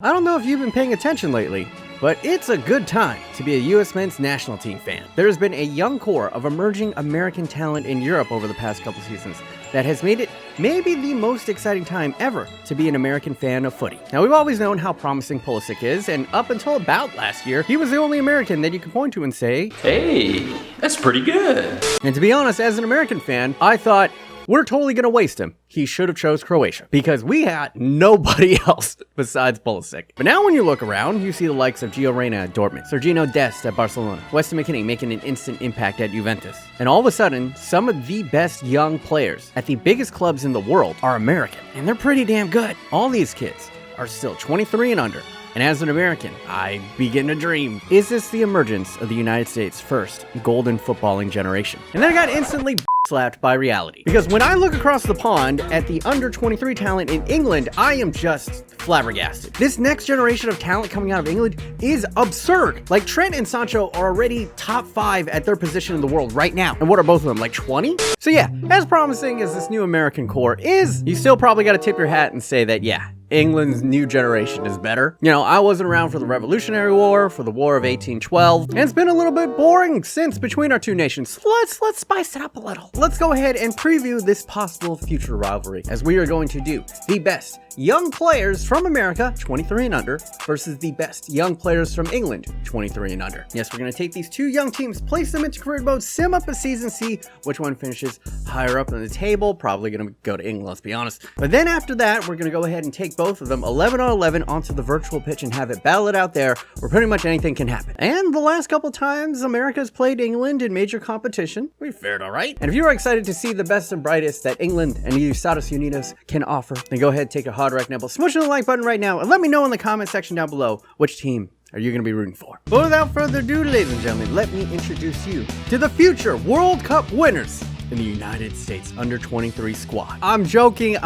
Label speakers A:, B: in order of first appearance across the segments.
A: I don't know if you've been paying attention lately, but it's a good time to be a US Men's national team fan. There's been a young core of emerging American talent in Europe over the past couple seasons that has made it maybe the most exciting time ever to be an American fan of footy. Now, we've always known how promising Pulisic is, and up until about last year, he was the only American that you could point to and say,
B: "Hey, that's pretty good."
A: And to be honest, as an American fan, I thought, we're totally going to waste him. He should have chose Croatia because we had nobody else besides Pulisic. But now when you look around, you see the likes of Gio Reyna at Dortmund, Serginho Dest at Barcelona, Weston McKennie making an instant impact at Juventus. And all of a sudden, some of the best young players at the biggest clubs in the world are American. And they're pretty damn good. All these kids are still 23 and under. And as an American, I begin to dream. Is this the emergence of the United States' first golden footballing generation? And then I got instantly slapped by reality. Because when I look across the pond at the under 23 talent in England, I am just flabbergasted. This next generation of talent coming out of England is absurd. Like Trent and Sancho are already top 5 at their position in the world right now. And what are both of them, like 20? So yeah, as promising as this new American core is, you still probably gotta tip your hat and say that, yeah, England's new generation is better. You know, I wasn't around for the Revolutionary War, for the War of 1812, and it's been a little bit boring since between our two nations. So let's spice it up a little. Let's go ahead and preview this possible future rivalry, as we are going to do the best young players from America, 23 and under, versus the best young players from England, 23 and under. Yes, we're going to take these two young teams, place them into career mode, sim up a season, see which one finishes higher up on the table. Probably going to go to England, let's be honest. But then after that, we're going to go ahead and take both of them 11 on 11 onto the virtual pitch and have it battle it out there where pretty much anything can happen. And the last couple times America's played England in major competition, we fared all right. And if you're excited to see the best and brightest that England and the Estados Unidos can offer, then go ahead, take a hard right nibble, smush the like button right now, and let me know in the comment section down below which team are you going to be rooting for. But without further ado, ladies and gentlemen, let me introduce you to the future World Cup winners in the United States under 23 squad. I'm joking,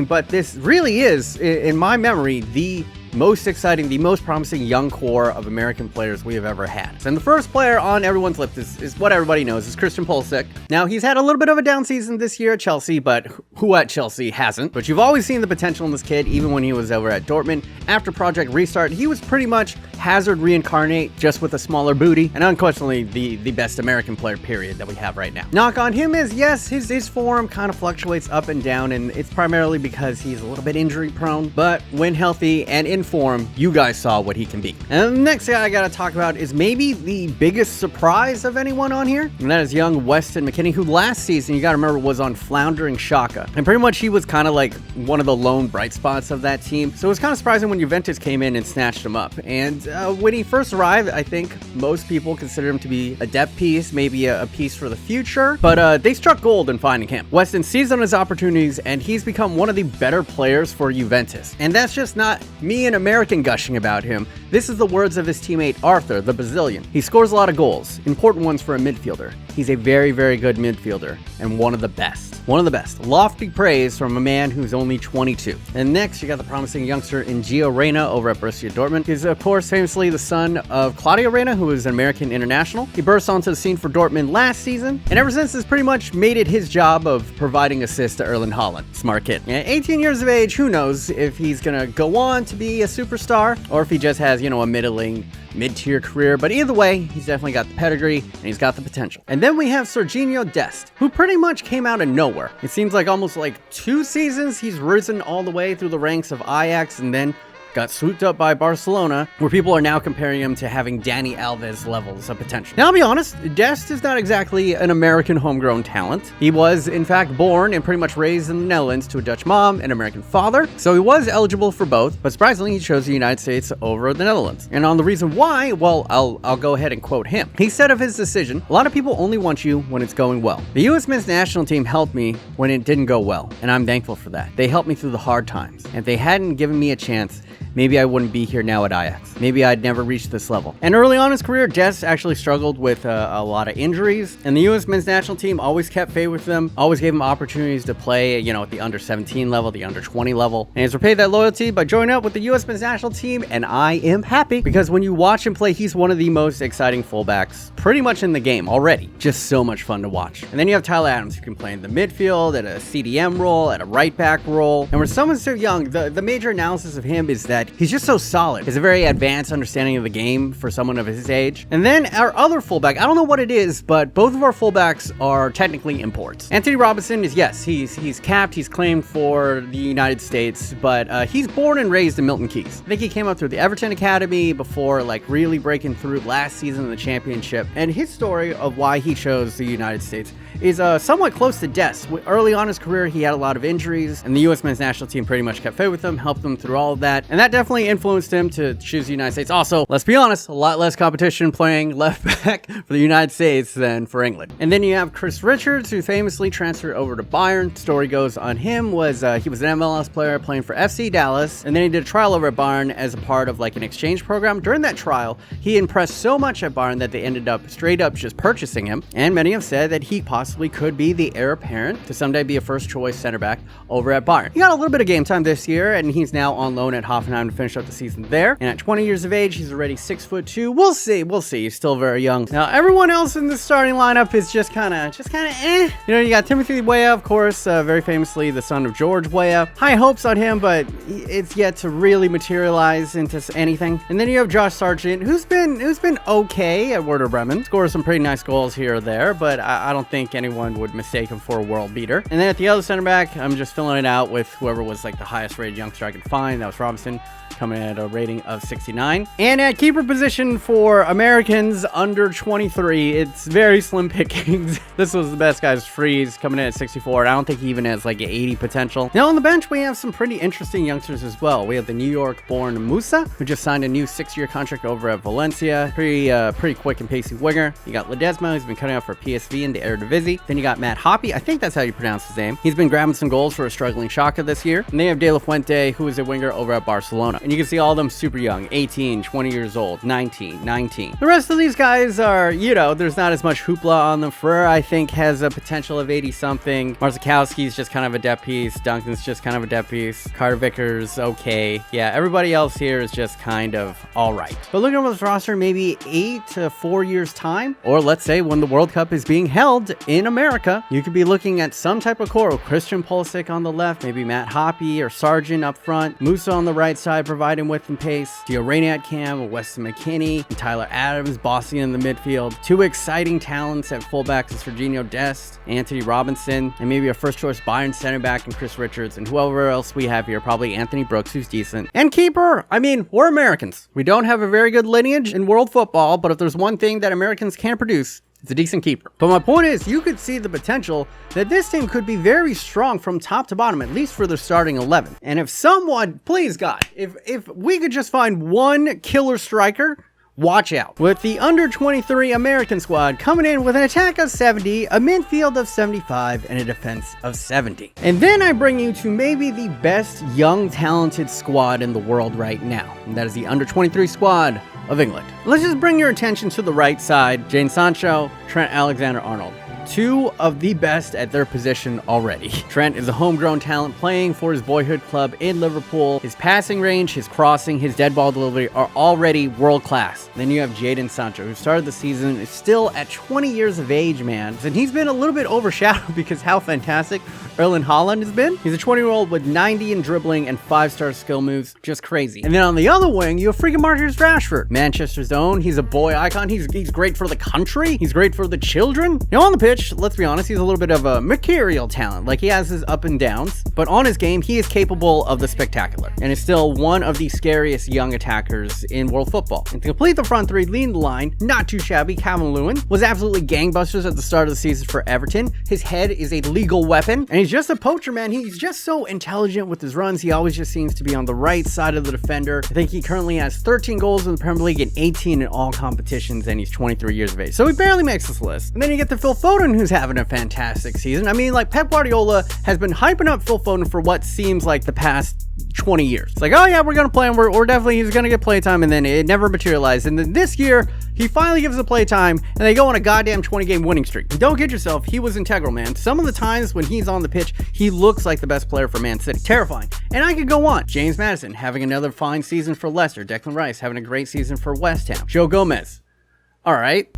A: but this really is, in my memory, the most exciting, the most promising young core of American players we have ever had. And the first player on everyone's lips is what everybody knows, is Christian Pulisic. Now, he's had a little bit of a down season this year at Chelsea, but who at Chelsea hasn't? But you've always seen the potential in this kid, even when he was over at Dortmund. After Project Restart, he was pretty much Hazard reincarnate, just with a smaller booty, and unquestionably the best American player, period, that we have right now. Knock on him is, yes, his form kind of fluctuates up and down, and it's primarily because he's a little bit injury prone, but when healthy and in form, you guys saw what he can be. And the next guy I gotta talk about is maybe the biggest surprise of anyone on here, and that is young Weston McKennie, who last season, you gotta remember, was on floundering Schalke. And pretty much he was kind of like one of the lone bright spots of that team. So it was kind of surprising when Juventus came in and snatched him up. And when he first arrived, I think most people considered him to be a depth piece, maybe a piece for the future, but they struck gold in finding him. Weston seized on his opportunities, and he's become one of the better players for Juventus. And that's just not me, an American, gushing about him. This is the words of his teammate Arthur, the Brazilian. He scores a lot of goals, important ones for a midfielder. He's a very, very good midfielder, and one of the best. One of the best. Lofty praise from a man who's only 22. And next, you got the promising youngster in Gio Reyna over at Borussia Dortmund. He's, of course, famously the son of Claudio Reyna, who is an American international. He burst onto the scene for Dortmund last season, and ever since has pretty much made it his job of providing assists to Erling Haaland. Smart kid. At 18 years of age, who knows if he's gonna go on to be a superstar, or if he just has, you know, a middling, mid-tier career, but either way, he's definitely got the pedigree and he's got the potential. And then we have Serginho Dest, who pretty much came out of nowhere. It seems like almost like 2 seasons he's risen all the way through the ranks of Ajax and then got swooped up by Barcelona, where people are now comparing him to having Dani Alves levels of potential. Now, I'll be honest, Dest is not exactly an American homegrown talent. He was, in fact, born and pretty much raised in the Netherlands to a Dutch mom and American father, so he was eligible for both, but surprisingly, he chose the United States over the Netherlands. And on the reason why, well, I'll go ahead and quote him. He said of his decision, "A lot of people only want you when it's going well. The US Men's national team helped me when it didn't go well, and I'm thankful for that. They helped me through the hard times. And if they hadn't given me a chance, maybe I wouldn't be here now at Ajax. Maybe I'd never reached this level." And early on in his career, Dest actually struggled with a lot of injuries, and the U.S. men's national team always kept faith with him, always gave him opportunities to play, you know, at the under 17 level, the under 20 level. And he's repaid that loyalty by joining up with the U.S. men's national team, and I am happy because when you watch him play, he's one of the most exciting fullbacks pretty much in the game already. Just so much fun to watch. And then you have Tyler Adams, who can play in the midfield, at a CDM role, at a right back role. And when someone's so young, the major analysis of him is that that he's just so solid. He has a very advanced understanding of the game for someone of his age. And then our other fullback, I don't know what it is, but both of our fullbacks are technically imports. Anthony Robinson is, yes, he's capped, he's claimed for the United States, but he's born and raised in Milton Keyes. I think he came up through the Everton Academy before like really breaking through last season in the championship. And his story of why he chose the United States is somewhat close to Des. Early on in his career, he had a lot of injuries, and the U.S. men's national team pretty much kept faith with him, helped him through all of that, and that definitely influenced him to choose the United States. Also, let's be honest, a lot less competition playing left back for the United States than for England. And then you have Chris Richards, who famously transferred over to Bayern. Story goes on him was he was an MLS player playing for FC Dallas, and then he did a trial over at Bayern as a part of like an exchange program. During that trial, he impressed so much at Bayern that they ended up straight up just purchasing him, and many have said that he possibly could be the heir apparent to someday be a first choice center back over at Bayern. He got a little bit of game time this year, and he's now on loan at Hoffenheim to finish up the season there. And at 20 years of age, he's already 6'2". We'll see. He's still very young. Now, everyone else in the starting lineup is just kind of eh. You know, you got Timothy Weah, of course, very famously the son of George Weah. High hopes on him, but it's yet to really materialize into anything. And then you have Josh Sargent, who's been okay at Werder Bremen. Scores some pretty nice goals here or there, but I don't think anyone would mistake him for a world beater. And then at the other center back, I'm just filling it out with whoever was like the highest rated youngster I could find. That was Robinson, coming in at a rating of 69. And at keeper position for Americans under 23, it's very slim pickings. This was the best guy's Freeze, coming in at 64. I don't think he even has like an 80 potential. Now on the bench, we have some pretty interesting youngsters as well. We have the New York-born Musa, who just signed a new 6-year contract over at Valencia. Pretty quick and pacey winger. You got Ledesma, who's been cutting out for PSV in the Eredivisie. Then you got Matt Hoppe, I think that's how you pronounce his name. He's been grabbing some goals for a struggling Schalke this year. And they have De La Fuente, who is a winger over at Barcelona. And you can see all of them super young, 18, 20 years old, 19. The rest of these guys are, you know, there's not as much hoopla on them. Ferrer, I think, has a potential of 80-something. Marzakowski's just kind of a depth piece. Duncan's just kind of a depth piece. Carter Vickers, okay. Yeah, everybody else here is just kind of all right. But looking over this roster, maybe 8 to 4 years time, or let's say when the World Cup is being held in America, you could be looking at some type of core. Christian Pulisic on the left, maybe Matt Hoppe or Sargent up front, Musa on the right side providing width and pace, Gio Reyna at cam, Weston McKennie, and Tyler Adams bossing in the midfield. Two exciting talents at fullbacks is Serginho Dest, Anthony Robinson, and maybe a first choice Bayern center back and Chris Richards, and whoever else we have here, probably Anthony Brooks, who's decent. And keeper, I mean, we're Americans. We don't have a very good lineage in world football, but if there's one thing that Americans can produce, it's a decent keeper. But my point is, you could see the potential that this team could be very strong from top to bottom, at least for their starting 11. And if someone, please God, if we could just find one killer striker, watch out. With the under 23 American squad coming in with an attack of 70, a midfield of 75, and a defense of 70. And then I bring you to maybe the best young talented squad in the world right now. And that is the under 23 squad of England. Let's just bring your attention to the right side. Jadon Sancho, Trent Alexander-Arnold. Two of the best at their position already. Trent is a homegrown talent playing for his boyhood club in Liverpool. His passing range, his crossing, his dead ball delivery are already world class. Then you have Jadon Sancho, who started the season, is still at 20 years of age, man. And he's been a little bit overshadowed because how fantastic Erling Haaland has been. He's a 20-year-old with 90 in dribbling and 5-star skill moves. Just crazy. And then on the other wing, you have freaking Marcus Rashford. Manchester's own. He's a boy icon. He's great for the country. He's great for the children. Now on the pitch, let's be honest, he's a little bit of a mercurial talent. Like, he has his up and downs, but on his game, he is capable of the spectacular and is still one of the scariest young attackers in world football. And to complete the front three, leading the line, not too shabby, Calvin Lewin was absolutely gangbusters at the start of the season for Everton. His head is a legal weapon, and he's just a poacher, man. He's just so intelligent with his runs. He always just seems to be on the right side of the defender. I think he currently has 13 goals in the Premier League and 18 in all competitions, and he's 23 years of age. So he barely makes this list. And then you get the Phil Foden, who's having a fantastic season. I mean, like, Pep Guardiola has been hyping up Phil Foden for what seems like the past 20 years. It's like, oh yeah, we're gonna play him. We're definitely, he's gonna get playtime, and then it never materialized. And then this year, he finally gives a playtime, and they go on a goddamn 20-game winning streak. And don't kid yourself, he was integral, man. Some of the times when he's on the pitch, he looks like the best player for Man City. Terrifying. And I could go on. James Maddison having another fine season for Leicester. Declan Rice having a great season for West Ham. Joe Gomez, All right.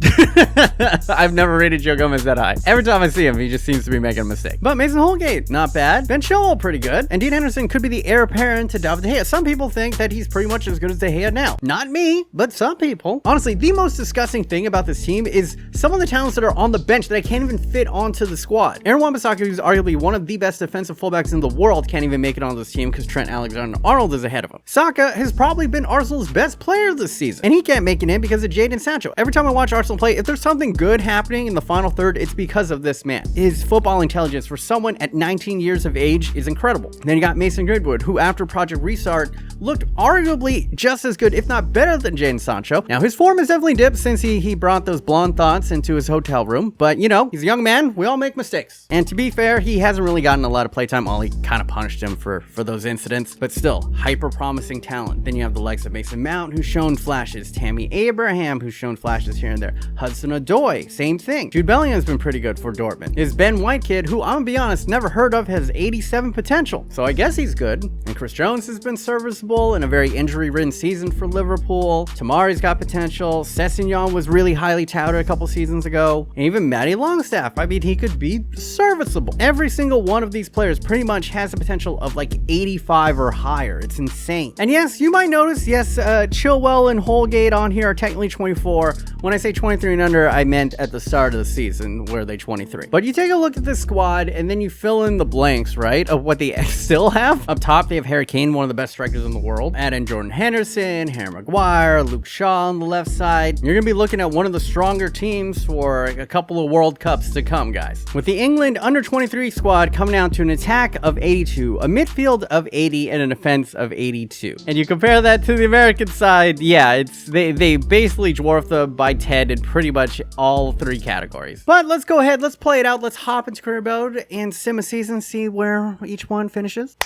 A: I've never rated Joe Gomez that high. Every time I see him, he just seems to be making a mistake. But Mason Holgate, not bad. Ben Chilwell, pretty good. And Dean Henderson could be the heir apparent to David De Gea. Some people think that he's pretty much as good as De Gea now. Not me, but some people. Honestly, the most disgusting thing about this team is some of the talents that are on the bench that I can't even fit onto the squad. Aaron Wan-Bissaka, who's arguably one of the best defensive fullbacks in the world, can't even make it on this team because Trent Alexander-Arnold is ahead of him. Saka has probably been Arsenal's best player this season, and he can't make it in because of Jadon Sancho. Every time I watch Arsenal play, if there's something good happening in the final third, it's because of this man. His football intelligence for someone at 19 years of age is incredible. Then you got Mason Greenwood, who after Project Restart looked arguably just as good, if not better than Jadon Sancho. Now his form has definitely dipped since he brought those blonde thoughts into his hotel room, but you know, he's a young man, we all make mistakes. And to be fair, he hasn't really gotten a lot of playtime. Ollie kind of punished him for those incidents, but still, hyper promising talent. Then you have the likes of Mason Mount, who's shown flashes, Tammy Abraham, who's shown flashes here and there, Hudson-Odoi, same thing. Jude Bellingham's been pretty good for Dortmund. His Ben White kid, who I'm gonna be honest, never heard of, has 87 potential, so I guess he's good. And Chris Jones has been serviceable in a very injury-ridden season for Liverpool. Tamari's got potential. Sessegnon was really highly touted a couple seasons ago. And even Matty Longstaff, I mean, he could be serviceable. Every single one of these players pretty much has the potential of like 85 or higher. It's insane. And yes, you might notice, yes, Chilwell and Holgate on here are technically 24. When I say 23 and under, I meant at the start of the season where they 23. But you take a look at this squad and then you fill in the blanks, right, of what they still have. Up top, they have Harry Kane, one of the best strikers in the world. Add in Jordan Henderson, Harry Maguire, Luke Shaw on the left side. You're going to be looking at one of the stronger teams for a couple of World Cups to come, guys. With the England under-23 squad coming down to an attack of 82, a midfield of 80, and a defense of 82. And you compare that to the American side, yeah, they basically dwarf them by 10 in pretty much all three categories. But let's go ahead, let's play it out, let's hop into career mode and sim a season, see where each one finishes.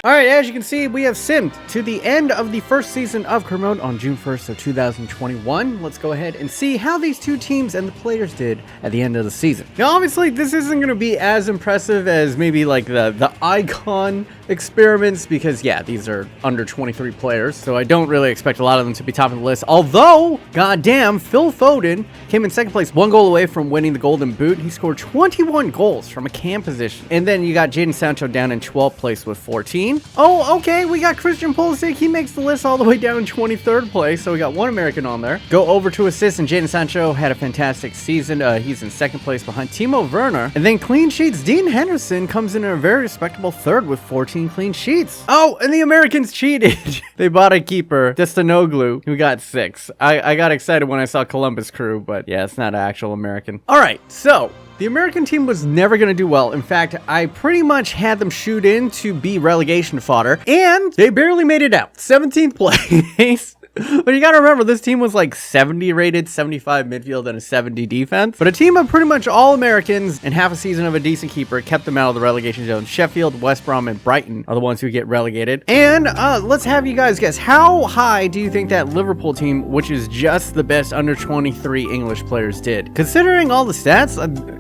A: Alright, as you can see, we have simmed to the end of the first season of Career Mode on June 1st of 2021. Let's go ahead and see how these two teams and the players did at the end of the season. Now, obviously, this isn't going to be as impressive as maybe like the icon experiments because, yeah, these are under 23 players, so I don't really expect a lot of them to be top of the list. Although, goddamn, Phil Foden came in second place, 1 goal away from winning the Golden Boot. He scored 21 goals from a cam position. And then you got Jadon Sancho down in 12th place with 14. Oh, okay, we got Christian Pulisic. He makes the list all the way down in 23rd place, so we got one American on there. Go over to assists, and Jadon Sancho had a fantastic season. He's in second place behind Timo Werner. And then clean sheets, Dean Henderson comes in a very respectable third with 14 clean sheets. Oh, and the Americans cheated. They bought a keeper, Destanoglu, who got 6. I got excited when I saw Columbus Crew, but yeah, it's not an actual American. All right, so the American team was never going to do well. In fact, I pretty much had them shoot in to be relegation fodder, and they barely made it out. 17th place. But you gotta remember, this team was like 70 rated, 75 midfield, and a 70 defense. But a team of pretty much all Americans and half a season of a decent keeper kept them out of the relegation zone. Sheffield, West Brom, and Brighton are the ones who get relegated. And let's have you guys guess, how high do you think that Liverpool team, which is just the best under 23 English players, did? Considering all the stats,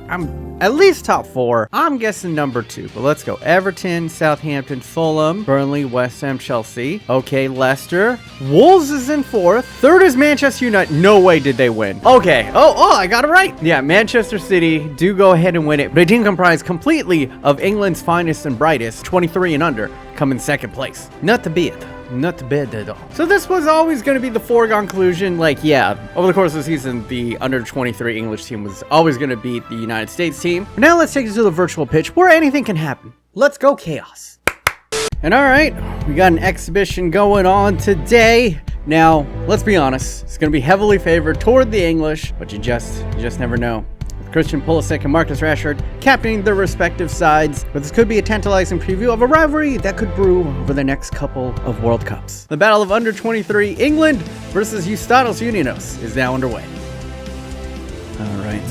A: I'm at least top 4. I'm guessing number 2, but let's go. Everton, Southampton, Fulham, Burnley, West Ham, Chelsea. Okay, Leicester. Wolves is in 4th. 3rd is Manchester United. No way did they win. Okay. Oh, I got it right. Yeah, Manchester City do go ahead and win it, but a team comprised completely of England's finest and brightest, 23 and under, come in 2nd place. Not to bad. Not bad at all. So this was always going to be the foregone conclusion. Like, yeah, over the course of the season, the under 23 English team was always going to beat the United States team. But now let's take it to the virtual pitch where anything can happen. Let's go chaos. And all right, we got an exhibition going on today. Now, let's be honest, it's going to be heavily favored toward the English, but you just never know. Christian Pulisic and Marcus Rashford captaining their respective sides, but this could be a tantalizing preview of a rivalry that could brew over the next couple of World Cups. The battle of under 23 England versus Eustados Unidos is now underway. All right,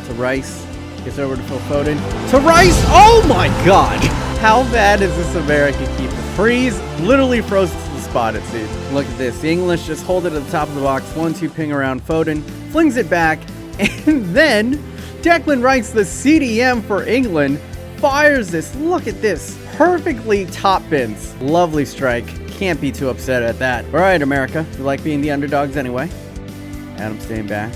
A: to Rice, gets over to Phil Foden, to Rice, oh my god! How bad is this American keeper? Freeze, literally froze to the spot it seems. Look at this, the English just hold it at the top of the box, 1-2 ping around Foden, flings it back, and then Declan Rice, the CDM for England, fires this. Look at this. Perfectly top bins. Lovely strike. Can't be too upset at that. All right, America. You like being the underdogs anyway. Adam staying back.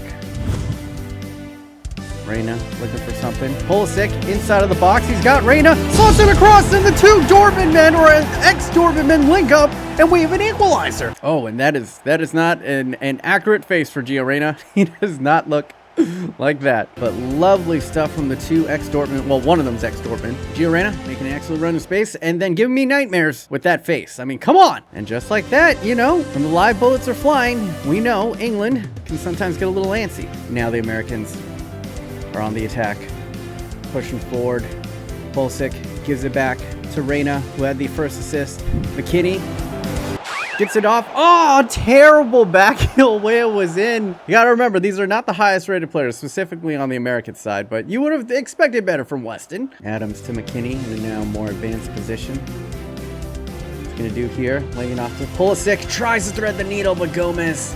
A: Reyna looking for something. Pulisic inside of the box. He's got Reyna. Slots it across, and the two Dortmund men, or ex-Dortmund men, link up, and we have an equalizer. Oh, and that is not an accurate face for Gio Reyna. He does not look like that. But lovely stuff from the two ex-Dortmund. Well, one of them's ex-Dortmund. Gio Reyna making an excellent run in space, and then giving me nightmares with that face. I mean, come on. And just like that, you know, when the live bullets are flying, we know England can sometimes get a little antsy. Now the Americans are on the attack, pushing forward. Pulisic gives it back to Reyna, who had the first assist. McKinney gets it off. Oh, terrible back heel way it was in. You gotta remember, these are not the highest rated players, specifically on the American side, but you would have expected better from Weston. Adams to McKinney in a now more advanced position. What's he gonna do here? Laying off to Pulisic, tries to thread the needle, but Gomez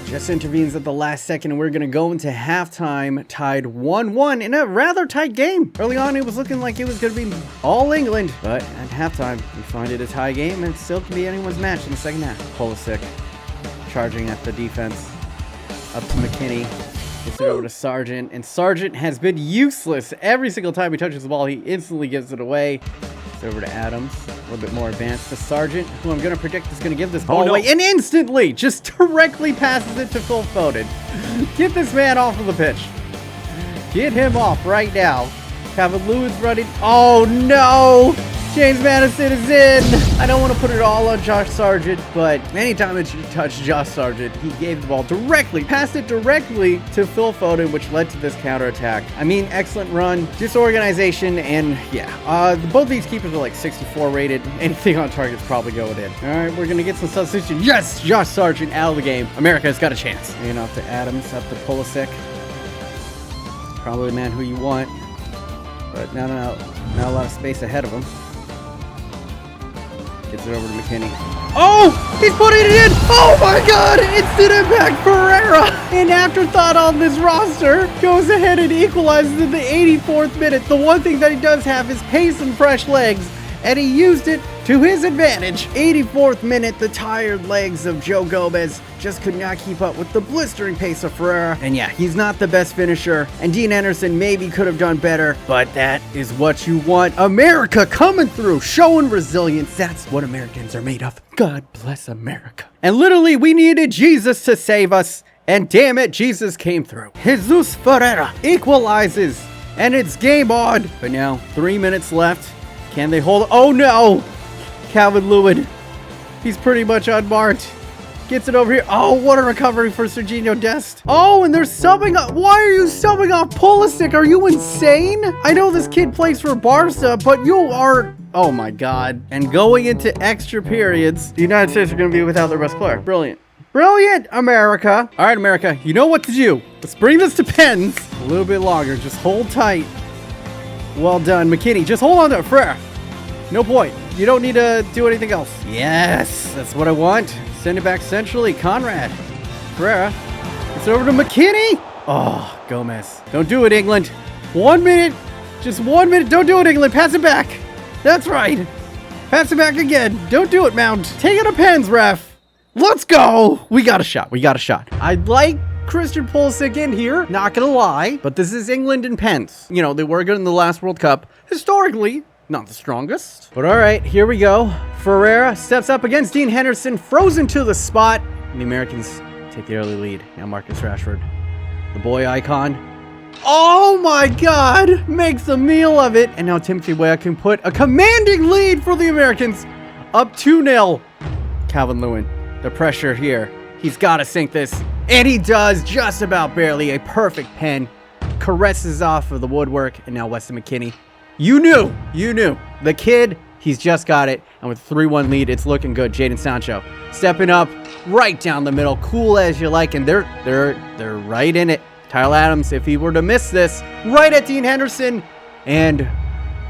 A: just intervenes at the last second, and we're going to go into halftime tied 1-1 in a rather tight game. Early on, it was looking like it was going to be all England, but at halftime, we find it a tie game, and it still can be anyone's match in the second half. Pulisic charging at the defense. Up to McKinney. Gets it over to Sargent, and Sargent has been useless. Every single time he touches the ball, he instantly gives it away. It's over to Adams, a little bit more advanced to Sargent, who I'm going to predict is going to give this ball away, and instantly just directly passes it to Phil Foden. Get this man off of the pitch. Get him off right now. Calvert-Lewin's running. Oh no! James Maddison is in. I don't want to put it all on Josh Sargent, but anytime that you touch Josh Sargent, he gave the ball directly, passed it directly to Phil Foden, which led to this counterattack. I mean, excellent run, disorganization, and yeah, both these keepers are like 64 rated. Anything on target is probably going in. All right, we're going to get some substitution. Yes, Josh Sargent out of the game. America's got a chance. And off to Adams, up to Pulisic. Probably the man who you want, but not a lot of space ahead of him. Gets it over to McKinney. Oh! He's putting it in! Oh my god! Instant impact Ferreira! An afterthought on this roster goes ahead and equalizes in the 84th minute. The one thing that he does have is pace and fresh legs, and he used it to his advantage. 84th minute, the tired legs of Joe Gomez just could not keep up with the blistering pace of Ferreira. And yeah, he's not the best finisher, and Dean Henderson maybe could have done better, but that is what you want. America coming through, showing resilience. That's what Americans are made of. God bless America. And literally, we needed Jesus to save us, and damn it, Jesus came through. Jesus Ferreira equalizes, and it's game on. But now, 3 minutes left. Can they hold? Oh no! Calvert-Lewin. He's pretty much unmarked. Gets it over here. Oh, what a recovery for Serginho Dest. Oh, and they're subbing up. Why are you subbing off Pulisic? Are you insane? I know this kid plays for Barca, but you are... Oh my god. And going into extra periods, the United States are going to be without their best player. Brilliant. Brilliant, America. All right, America, you know what to do. Let's bring this to pens. A little bit longer. Just hold tight. Well done, McKinney. Just hold on to it, Frere. No point. You don't need to do anything else. Yes, that's what I want. Send it back centrally. Conrad. Ferreira. It's over to McKinney. Oh, Gomez. Don't do it, England. 1 minute. Just 1 minute. Don't do it, England. Pass it back. That's right. Pass it back again. Don't do it, Mount. Take it to pens, ref. Let's go. We got a shot. We got a shot. I'd like Christian Pulisic in here, not gonna lie, but this is England and pens. You know, they were good in the last World Cup. Historically, not the strongest. But all right, here we go. Ferreira steps up against Dean Henderson, frozen to the spot, and the Americans take the early lead. Now Marcus Rashford, the boy icon. Oh my god! Makes a meal of it. And now Timothy Weah can put a commanding lead for the Americans. Up 2-0. Calvert-Lewin, the pressure here. He's got to sink this. And he does, just about barely. A perfect pen. Caresses off of the woodwork. And now Weston McKennie. You knew. The kid, he's just got it. And with 3-1 lead, it's looking good. Jadon Sancho stepping up right down the middle. Cool as you like. And they're right in it. Tyler Adams, if he were to miss this, right at Dean Henderson. And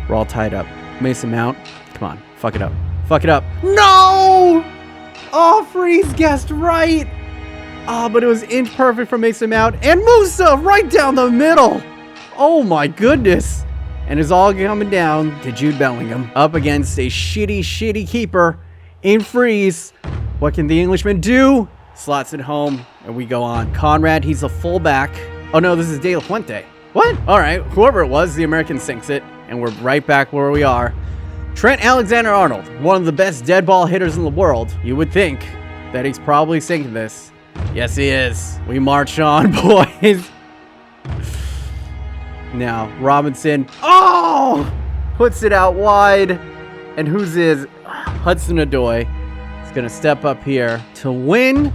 A: we're all tied up. Mason Mount, come on. Fuck it up. Fuck it up. No! Oh, Freeze guessed right. Oh, but it was inch perfect from Mason Mount. And Musa right down the middle. Oh my goodness. And it's all coming down to Jude Bellingham up against a shitty keeper in freeze. What can the Englishman do? Slots it home, and we go on. Conrad, he's a fullback. Oh no, this is De La Fuente. What? All right, whoever it was, the American sinks it, and we're right back where we are. Trent Alexander-Arnold, one of the best dead ball hitters in the world. You would think that he's probably sinking this. Yes, he is. We march on, boys. Now, Robinson, oh, puts it out wide. And who's his? Hudson-Odoi is going to step up here to win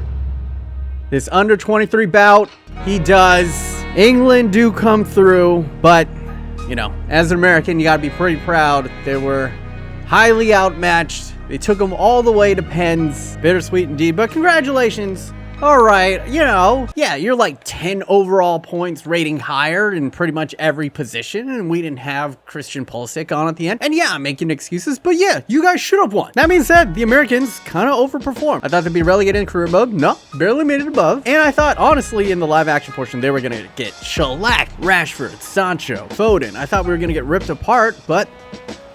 A: this under-23 bout. He does. England do come through, but, you know, as an American, you got to be pretty proud. They were highly outmatched. They took them all the way to pens. Bittersweet indeed, but congratulations. All right, you know, yeah, you're like 10 overall points rating higher in pretty much every position, and we didn't have Christian Pulisic on at the end. And yeah, I'm making excuses, but yeah, you guys should have won. That being said, the Americans kind of overperformed. I thought they'd be relegated in career mode. No, barely made it above. And I thought, honestly, in the live action portion, they were going to get shellacked. Rashford, Sancho, Foden. I thought we were going to get ripped apart, but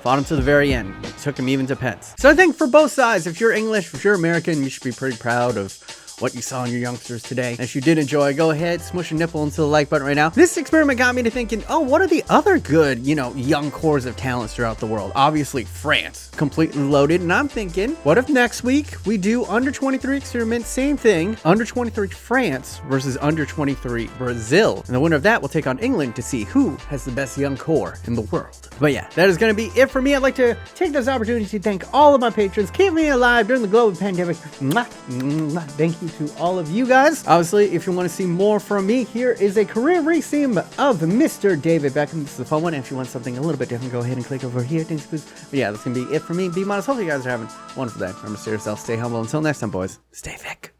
A: fought him to the very end. Took him even to pens. So I think for both sides, if you're English, if you're American, you should be pretty proud of what you saw in your youngsters today. And if you did enjoy, go ahead, smush your nipple into the like button right now. This experiment got me to thinking, oh, what are the other good, you know, young cores of talents throughout the world? Obviously, France, completely loaded. And I'm thinking, what if next week we do under 23 experiment, same thing, under 23 France versus under 23 Brazil. And the winner of that will take on England to see who has the best young core in the world. But yeah, that is going to be it for me. I'd like to take this opportunity to thank all of my patrons, keeping me alive during the global pandemic. Mwah, mwah. Thank you to all of you guys. Obviously, if you want to see more from me, here is a career resume of Mr. David Beckham. This is a fun one. If you want something a little bit different, go ahead and click over here. Thanks, please. But yeah, that's going to be it for me. BMOnus. Hopefully you guys are having a wonderful day. Remember to stay yourself, stay humble. Until next time, boys, stay thick.